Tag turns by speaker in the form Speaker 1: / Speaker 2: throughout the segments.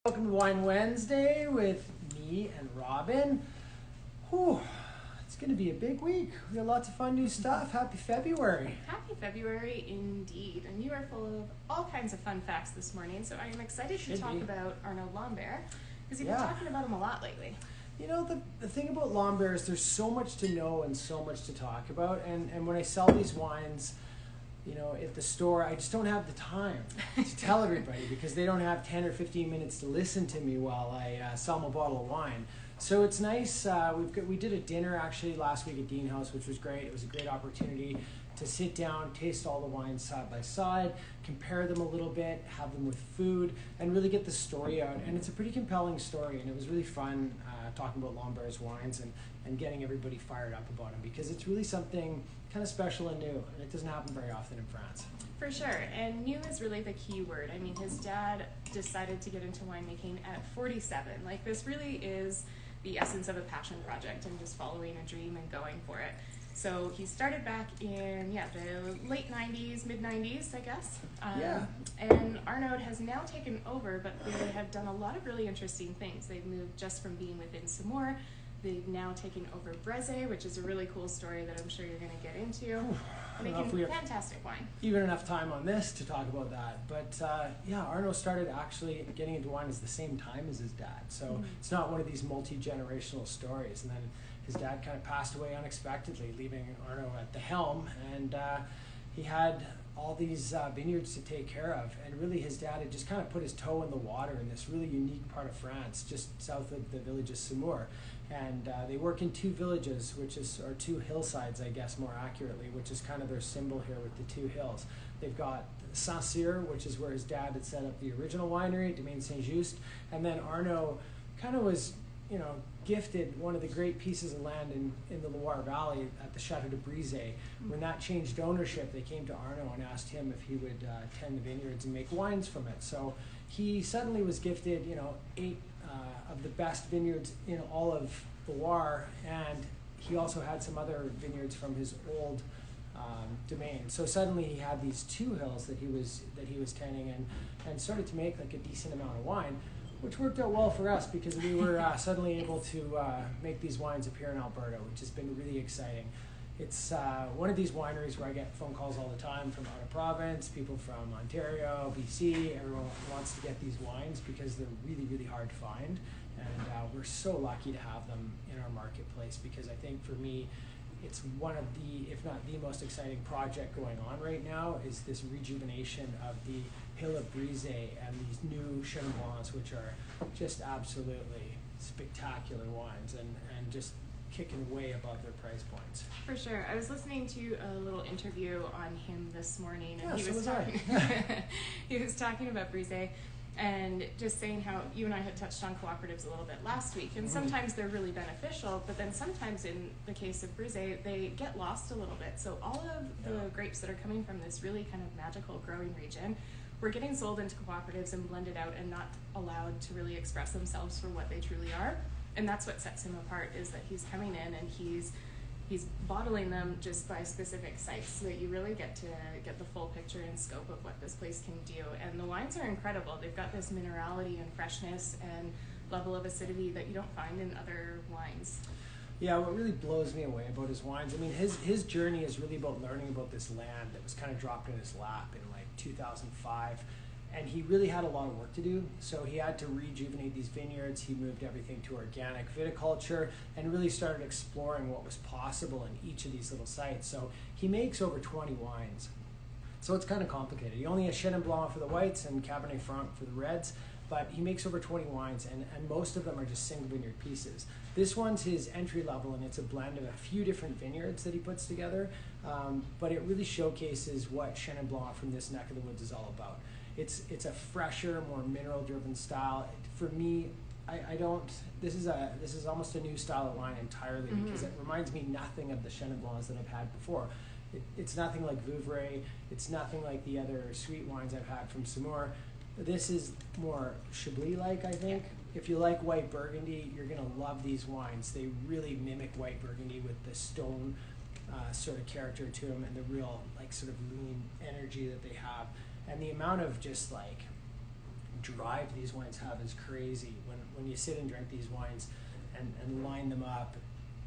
Speaker 1: Welcome to Wine Wednesday with me and Robin. Whew, it's going to be a big week. We got lots of fun new stuff. Happy February.
Speaker 2: Happy February indeed. And you are full of all kinds of fun facts this morning, so I am excited to talk about Arnaud Lambert, because you've been talking about him a lot lately.
Speaker 1: You know, the thing about Lambert is there's so much to know and so much to talk about. And when I sell these wines, you know, at the store, I just don't have the time to tell everybody because they don't have 10 or 15 minutes to listen to me while I sell them a bottle of wine. So it's nice. We did a dinner actually last week at Dean House, which was great. It was a great opportunity to sit down, taste all the wines side by side, compare them a little bit, have them with food, and really get the story out. And it's a pretty compelling story, and it was really fun talking about Lambert's wines and getting everybody fired up about them because it's really something kind of special and new, and it doesn't happen very often in France.
Speaker 2: For sure, and new is really the key word. I mean, his dad decided to get into winemaking at 47. Like, this really is the essence of a passion project and just following a dream and going for it. So he started back in, the late 90s, mid 90s, I guess. And Arnaud has now taken over, but they have done a lot of really interesting things. They've moved just from being within Saumur. They've now taken over Brezé, which is a really cool story that I'm sure you're going to get into. Making fantastic wine.
Speaker 1: Even enough time on this to talk about that. But Arnaud started actually getting into wine at the same time as his dad. So it's not one of these multi-generational stories. And then his dad kind of passed away unexpectedly, leaving Arnaud at the helm. And he had all these vineyards to take care of. And really his dad had just kind of put his toe in the water in this really unique part of France, just south of the village of Saumur. And they work in two villages, or two hillsides, I guess, more accurately, which is kind of their symbol here with the two hills. They've got Saint-Cyr, which is where his dad had set up the original winery, Domaine Saint-Just, and then Arnaud kind of was, gifted one of the great pieces of land in the Loire Valley at the Chateau de Brezé. When that changed ownership, they came to Arnaud and asked him if he would tend the vineyards and make wines from it. So he suddenly was gifted, 8 of the best vineyards in all of Loire, and he also had some other vineyards from his old domain. So suddenly he had these two hills that he was tending and started to make like a decent amount of wine, which worked out well for us because we were suddenly able to make these wines appear in Alberta, which has been really exciting. It's one of these wineries where I get phone calls all the time from out of province, people from Ontario, BC. Everyone wants to get these wines because they're really, really hard to find. And we're so lucky to have them in our marketplace because I think for me, it's one of the, if not the most exciting project going on right now is this rejuvenation of the Hill of Brezé and these new Chenin Blancs, which are just absolutely spectacular wines and just kicking way above their price points.
Speaker 2: For sure. I was listening to a little interview on him this morning, and he was talking about Brezé and just saying how you and I had touched on cooperatives a little bit last week, and sometimes they're really beneficial, but then sometimes in the case of Brezé, they get lost a little bit. So all of the grapes that are coming from this really kind of magical growing region were getting sold into cooperatives and blended out and not allowed to really express themselves for what they truly are. And that's what sets him apart, is that he's coming in and he's bottling them just by specific sites so that you really get to get the full picture and scope of what this place can do. And the wines are incredible. They've got this minerality and freshness and level of acidity that you don't find in other wines.
Speaker 1: Yeah, what really blows me away about his wines, I mean, his journey is really about learning about this land that was kind of dropped in his lap in like 2005. And he really had a lot of work to do, so he had to rejuvenate these vineyards. He moved everything to organic viticulture and really started exploring what was possible in each of these little sites. So he makes over 20 wines. So it's kind of complicated. He only has Chenin Blanc for the whites and Cabernet Franc for the reds, but he makes over 20 wines, and most of them are just single vineyard pieces. This one's his entry level, and it's a blend of a few different vineyards that he puts together, but it really showcases what Chenin Blanc from this neck of the woods is all about. It's a fresher, more mineral-driven style. For me, this is almost a new style of wine entirely because it reminds me nothing of the Chenin Blancs that I've had before. It's nothing like Vouvray. It's nothing like the other sweet wines I've had from Saumur. This is more Chablis-like, I think. If you like white Burgundy, you're going to love these wines. They really mimic white Burgundy with the stone sort of character to them and the real like sort of lean energy that they have. And the amount of just like drive these wines have is crazy. When you sit and drink these wines and line them up,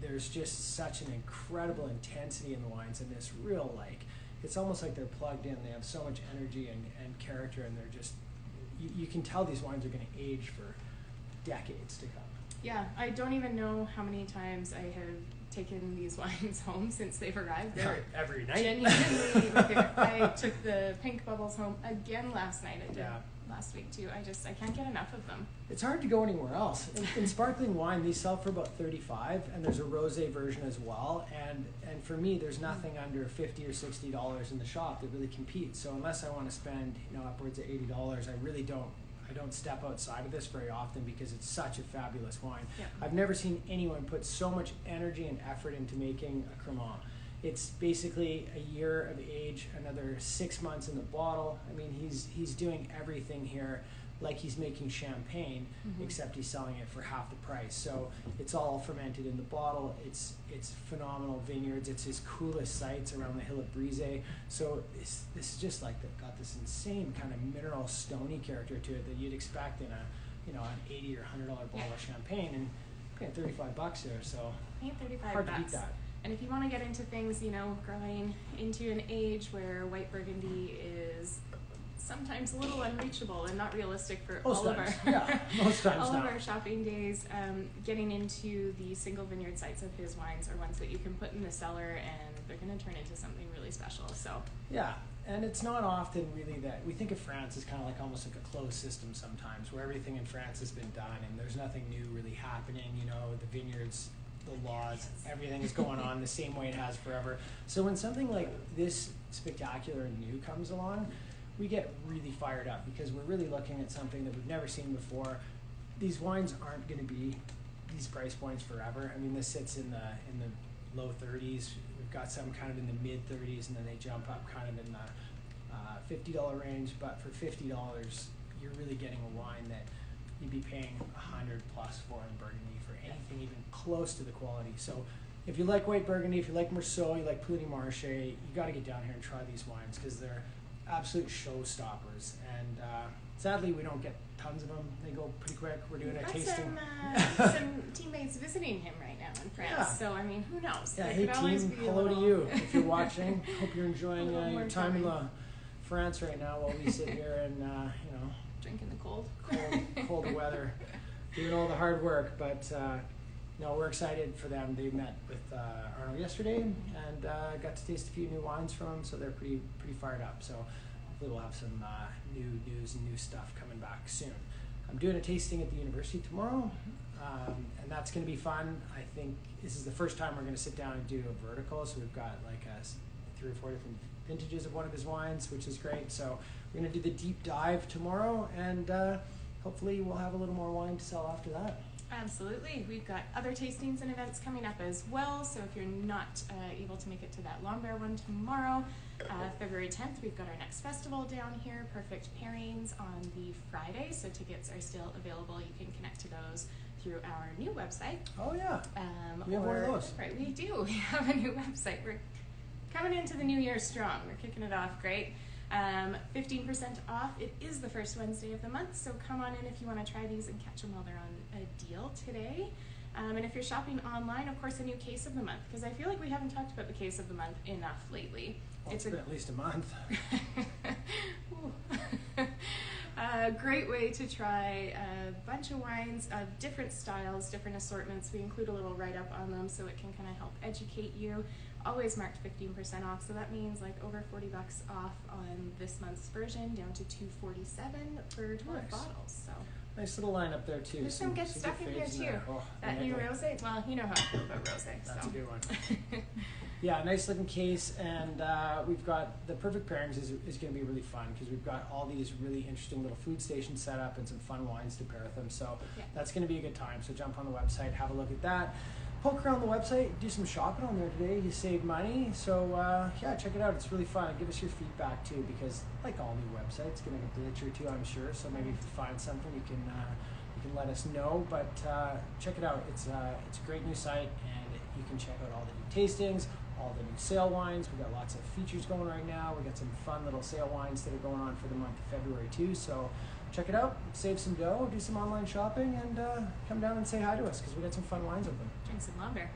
Speaker 1: there's just such an incredible intensity in the wines, and this real, like, it's almost like they're plugged in. They have so much energy and character, and they're just, you can tell these wines are going to age for decades to come.
Speaker 2: Yeah, I don't even know how many times I have taken these wines home since they've arrived. They're
Speaker 1: every night.
Speaker 2: Genuinely, I took the pink bubbles home again last night. I did last week too. I can't get enough of them.
Speaker 1: It's hard to go anywhere else. In sparkling wine, these sell for about $35, and there's a rosé version as well. And for me, there's nothing under $50 or $60 in the shop that really competes. So unless I want to spend upwards of $80, I don't step outside of this very often because it's such a fabulous wine.
Speaker 2: Yeah.
Speaker 1: I've never seen anyone put so much energy and effort into making a Cremant. It's basically a year of age, another 6 months in the bottle. I mean, he's doing everything here like he's making champagne, except he's selling it for half the price. So it's all fermented in the bottle. It's phenomenal vineyards. It's his coolest sites around the Hill of Brise. So this is just like got this insane kind of mineral stony character to it that you'd expect in an $80 or $100 bottle of champagne, and paying $35 here. So
Speaker 2: paying $35
Speaker 1: hard to beat that.
Speaker 2: And if you want to get into things, growing into an age where white Burgundy is sometimes a little unreachable and not realistic for
Speaker 1: most
Speaker 2: all
Speaker 1: times.
Speaker 2: of our
Speaker 1: Most times
Speaker 2: all
Speaker 1: not.
Speaker 2: of our shopping days, getting into the single vineyard sites of his wines are ones that you can put in the cellar and they're going to turn into something really special. So
Speaker 1: yeah, and it's not often really that we think of France as kind of like almost like a closed system sometimes, where everything in France has been done and there's nothing new really happening. The vineyards, the laws, everything is going on the same way it has forever. So when something like this spectacular and new comes along, we get really fired up because we're really looking at something that we've never seen before. These wines aren't going to be these price points forever. I mean, this sits in the low 30s. We've got some kind of in the mid 30s, and then they jump up kind of in the $50 range. But for $50, you're really getting a wine that you'd be paying $100 plus for in Burgundy for anything even close to the quality. So if you like white Burgundy, if you like Meursault, you like Pouilly Marché, you got to get down here and try these wines because they're absolute showstoppers. And sadly, we don't get tons of them. They go pretty quick. We're doing a tasting.
Speaker 2: Some teammates visiting him right now in France.
Speaker 1: Yeah.
Speaker 2: So, I mean, who knows?
Speaker 1: Yeah,
Speaker 2: There
Speaker 1: hey
Speaker 2: could always
Speaker 1: team,
Speaker 2: be a
Speaker 1: hello
Speaker 2: little-
Speaker 1: to you if you're watching. Hope you're enjoying your time in
Speaker 2: time.
Speaker 1: France right now while we sit here and,
Speaker 2: Drinking the cold.
Speaker 1: cold weather, doing all the hard work. But no, we're excited for them. They met with Arno yesterday and got to taste a few new wines from them, so they're pretty fired up. So hopefully we'll have some new news and new stuff coming back soon. I'm doing a tasting at the university tomorrow, and that's going to be fun. I think this is the first time we're going to sit down and do a vertical, so we've got like 3 or 4 different vintages of one of his wines, which is great. So we're going to do the deep dive tomorrow, and hopefully we'll have a little more wine to sell after that.
Speaker 2: Absolutely. We've got other tastings and events coming up as well. So if you're not able to make it to that Lambert one tomorrow, February 10th, we've got our next festival down here, Perfect Pairings, on the Friday. So tickets are still available. You can connect to those through our new website.
Speaker 1: Oh yeah, we have one of those.
Speaker 2: Right, we do. We have a new website. We're coming into the new year strong. We're kicking it off great. 15% off. It is the first Wednesday of the month, so come on in if you want to try these and catch them while they're on a deal today. And if you're shopping online, of course, a new case of the month, because I feel like we haven't talked about the case of the month enough lately.
Speaker 1: Well, it's been at least a month.
Speaker 2: A great way to try a bunch of wines of different styles, different assortments. We include a little write-up on them so it can kind of help educate you. Always marked 15% off, so that means like over $40 off on this month's version, down to $247 for 12
Speaker 1: Nice.
Speaker 2: bottles. So
Speaker 1: Nice little lineup there too.
Speaker 2: there's some good stuff in here
Speaker 1: fades
Speaker 2: too.
Speaker 1: there. Oh,
Speaker 2: That new
Speaker 1: lovely.
Speaker 2: rosé, well, you know how I feel about rosé.
Speaker 1: That's
Speaker 2: So
Speaker 1: a good one. Yeah, nice looking case, and we've got the Perfect Pairings is going to be really fun because we've got all these really interesting little food stations set up and some fun wines to pair with them. So
Speaker 2: Yeah.
Speaker 1: that's going to be a good time. So jump on the website, have a look at that. Poke around the website, do some shopping on there today. You save money, so yeah, check it out. It's really fun. Give us your feedback too, because like all new websites, gonna get a glitch or two, I'm sure. So maybe if you find something, you can let us know. But check it out. It's a great new site, and you can check out all the new tastings, all the new sale wines. We've got lots of features going right now. We got some fun little sale wines that are going on for the month of February too. So check it out, save some dough, do some online shopping, and come down and say hi to us because we got some fun wines open.
Speaker 2: Drink some Lambert.